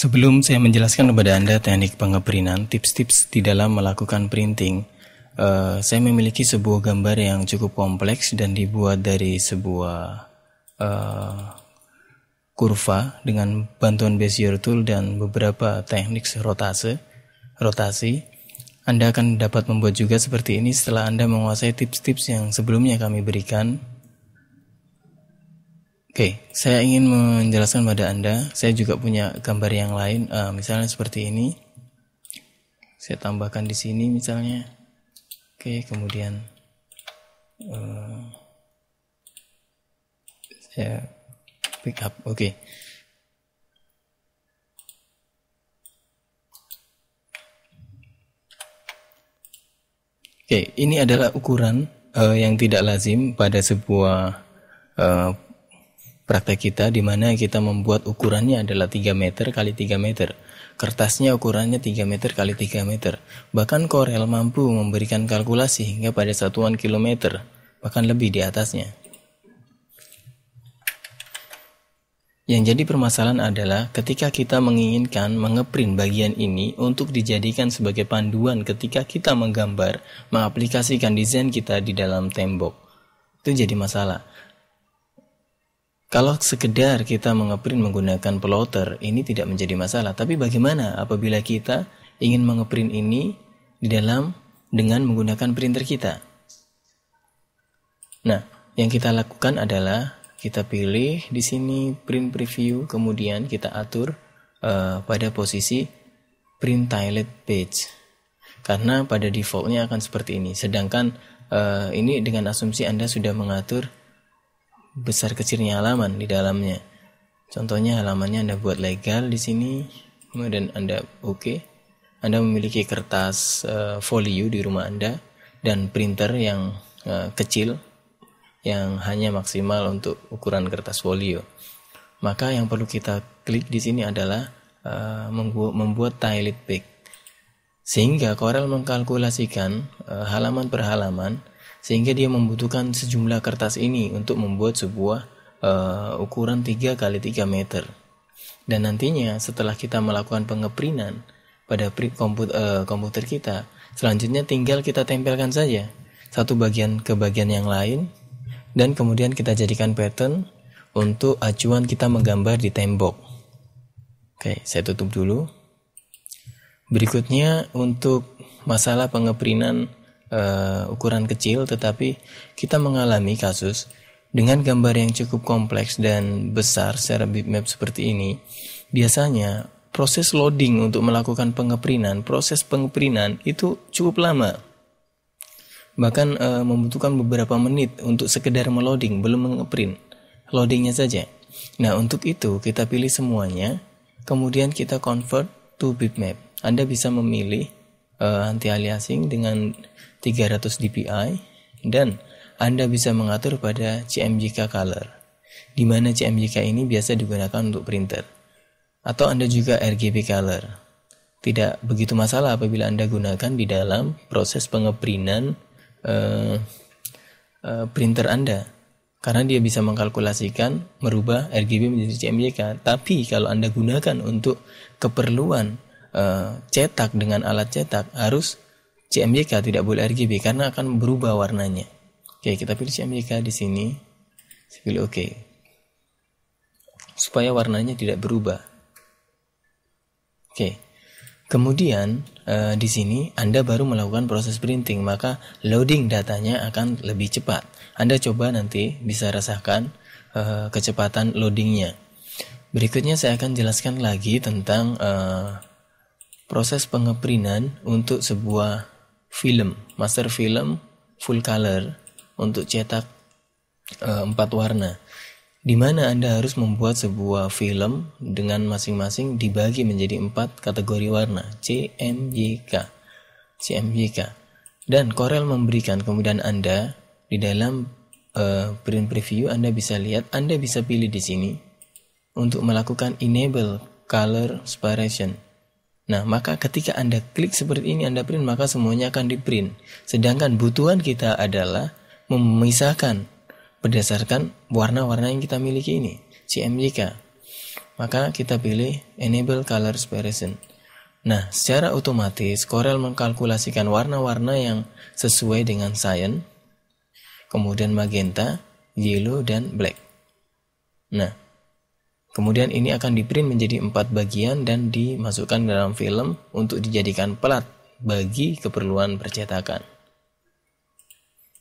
Sebelum saya menjelaskan kepada Anda teknik pengeprintan, tips-tips di dalam melakukan printing, saya memiliki sebuah gambar yang cukup kompleks dan dibuat dari sebuah kurva dengan bantuan Bezier tool dan beberapa teknik rotasi. Anda akan dapat membuat juga seperti ini setelah Anda menguasai tips-tips yang sebelumnya kami berikan. Oke, saya ingin menjelaskan pada Anda, saya juga punya gambar yang lain, misalnya seperti ini. Saya tambahkan di sini misalnya. Oke, kemudian saya pick up. Oke. Oke, ini adalah ukuran yang tidak lazim pada sebuah praktek kita, di mana kita membuat ukurannya adalah 3 meter kali 3 meter. Kertasnya ukurannya 3 meter kali 3 meter. Bahkan Corel mampu memberikan kalkulasi hingga pada satuan kilometer, bahkan lebih di atasnya. Yang jadi permasalahan adalah ketika kita menginginkan mengeprint bagian ini untuk dijadikan sebagai panduan ketika kita menggambar, mengaplikasikan desain kita di dalam tembok. Itu jadi masalah. Kalau sekedar kita mengeprint menggunakan plotter, ini tidak menjadi masalah. Tapi bagaimana apabila kita ingin mengeprint ini di dalam dengan menggunakan printer kita? Nah, yang kita lakukan adalah kita pilih di sini print preview, kemudian kita atur pada posisi print tiled page. Karena pada defaultnya akan seperti ini. Sedangkan ini dengan asumsi Anda sudah mengatur besar kecilnya halaman di dalamnya. Contohnya halamannya Anda buat legal di sini, kemudian Anda Anda memiliki kertas folio di rumah Anda dan printer yang kecil yang hanya maksimal untuk ukuran kertas folio. Maka yang perlu kita klik di sini adalah membuat tiled page. Sehingga Corel mengkalkulasikan halaman per halaman, sehingga dia membutuhkan sejumlah kertas ini untuk membuat sebuah ukuran 3 kali 3 meter. Dan nantinya setelah kita melakukan pengeprintan pada komputer kita, selanjutnya tinggal kita tempelkan saja satu bagian ke bagian yang lain, dan kemudian kita jadikan pattern untuk acuan kita menggambar di tembok. Oke, saya tutup dulu. Berikutnya untuk masalah pengeprintan ukuran kecil, tetapi kita mengalami kasus dengan gambar yang cukup kompleks dan besar secara bitmap seperti ini. Biasanya proses loading untuk melakukan pengeprintan, proses pengeprintan itu cukup lama, bahkan membutuhkan beberapa menit untuk sekedar meloading, belum mengeprint, loadingnya saja. Nah, untuk itu kita pilih semuanya, kemudian kita convert to bitmap. Anda bisa memilih anti-aliasing dengan 300 dpi, dan Anda bisa mengatur pada CMYK color, di mana CMYK ini biasa digunakan untuk printer, atau Anda juga RGB color. Tidak begitu masalah apabila Anda gunakan di dalam proses pengeprintan printer Anda, karena dia bisa mengkalkulasikan merubah RGB menjadi CMYK. Tapi kalau Anda gunakan untuk keperluan cetak dengan alat cetak, harus CMYK, tidak boleh RGB karena akan berubah warnanya. Oke, kita pilih CMYK di sini. Saya pilih OK, supaya warnanya tidak berubah. Oke. Kemudian di sini Anda baru melakukan proses printing, maka loading datanya akan lebih cepat. Anda coba nanti bisa rasakan kecepatan loadingnya. Berikutnya saya akan jelaskan lagi tentang proses pengeprintan untuk sebuah film, master film full color untuk cetak 4 warna, di mana Anda harus membuat sebuah film dengan masing-masing dibagi menjadi 4 kategori warna CMYK. Dan Corel memberikan kemudian Anda di dalam print preview, Anda bisa lihat, Anda bisa pilih di sini untuk melakukan enable color separation. Nah, maka ketika Anda klik seperti ini, Anda print, maka semuanya akan di print. Sedangkan butuhan kita adalah memisahkan berdasarkan warna-warna yang kita miliki ini, CMYK. maka kita pilih Enable Color Separation. Nah, secara otomatis Corel mengkalkulasikan warna-warna yang sesuai dengan cyan, kemudian magenta, yellow, dan black. Nah, kemudian ini akan diprint menjadi 4 bagian dan dimasukkan dalam film untuk dijadikan plat bagi keperluan percetakan.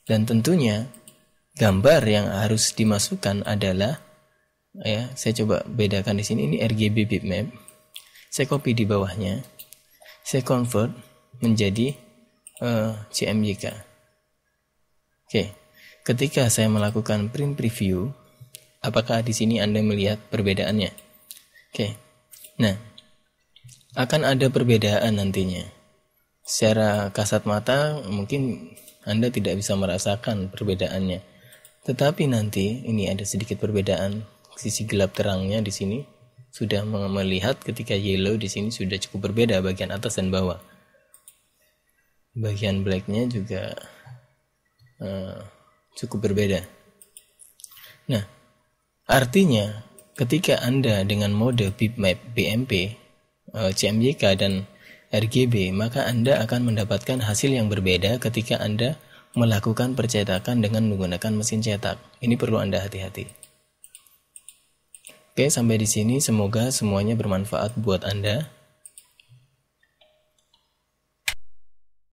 Dan tentunya gambar yang harus dimasukkan adalah, saya coba bedakan di sini, ini RGB bitmap. Saya copy di bawahnya, saya convert menjadi CMYK. Oke, ketika saya melakukan print preview, apakah di sini Anda melihat perbedaannya? Oke, nah akan ada perbedaan nantinya. Secara kasat mata mungkin Anda tidak bisa merasakan perbedaannya, tetapi nanti ini ada sedikit perbedaan sisi gelap terangnya di sini. Sudah melihat ketika yellow di sini sudah cukup berbeda bagian atas dan bawah. Bagian blacknya juga cukup berbeda. Nah, artinya ketika Anda dengan mode bitmap BMP, CMYK dan RGB, maka Anda akan mendapatkan hasil yang berbeda ketika Anda melakukan percetakan dengan menggunakan mesin cetak. Ini perlu Anda hati-hati. Oke, sampai di sini semoga semuanya bermanfaat buat Anda.